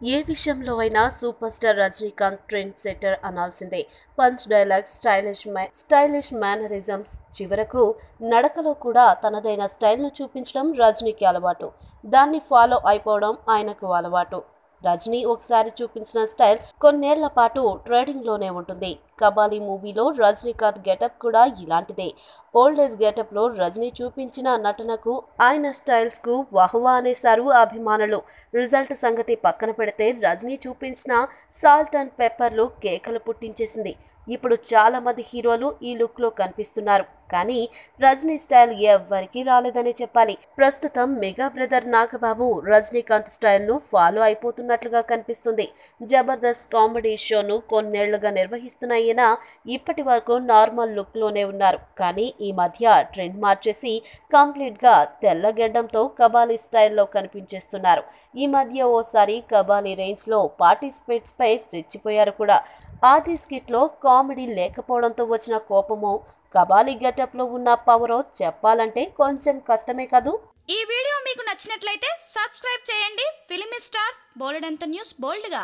ఏ విషయంలో అయినా super star Rajinikanth trend setter అనాల్సిందే. పంచ్ డైలాగ్స్, స్టైలిష్ మేనరిజమ్స్, చివరకు నడకలో కూడా తనదైన స్టైల్ను చూపించడం రజనీకి అలవాటు. దాన్ని ఫాలో అయిపోవడం ఆయనకు అలవాటు. రజనీ ఒకసారి చూపించిన స్టైల్ కొన్నేళ్ల పాటు ట్రెండింగ్లోనే ఉంటుంది. కబాలీ మూవీలో రజనీకాంత్ గెటప్ కూడా ఇలాంటిదే. ఓల్డ్ ఏజ్ గెటప్ లో రజనీ చూపించిన నటనకు, ఆయన స్టైల్స్ కు వాహ్వా అనేశారు అభిమానులు. రిజల్ట్ సంగతి పక్కన పెడితే రజనీ చూపించిన సాల్ట్ అండ్ పెప్పర్లు కేకలు పుట్టించేసింది. ఇప్పుడు చాలా మంది హీరోలు ఈ లుక్ లో కనిపిస్తున్నారు. కానీ రజనీ స్టైల్ ఎవ్వరికీ రాలేదనే చెప్పాలి. ప్రస్తుతం mega brother Nagababu Rajinikanth style ను ఫాలో అయిపోతున్నట్లుగా కనిపిస్తుంది. జబర్దస్త్ కామెడీ షోను కొన్నేళ్లుగా నిర్వహిస్తున్న ఈయన ఇప్పటి వరకు నార్మల్ లుక్ లోనే ఉన్నారు. కానీ ఈ మధ్య ట్రెండ్ మార్చేసి కంప్లీట్ గా తెల్ల గెడ్డంతో కబాలీ స్టైల్లో కనిపించేస్తున్నారు. ఈ మధ్య ఓసారి కబాలీ రేంజ్ లో పార్టిసిపేట్స్ పై రెచ్చిపోయారు కూడా. ఆది స్కిట్ లో కామెడీ లేకపోవడంతో వచ్చిన కోపమో, కబాలీ గెటప్ లో ఉన్న పవరో చెప్పాలంటే కొంచెం కష్టమే కదూ. ఈ వీడియో మీకు నచ్చినట్లయితే సబ్స్క్రైబ్ చేయండి. ఫిలిమి స్టార్స్ బోలెడంత న్యూస్ బోల్డ్ గా.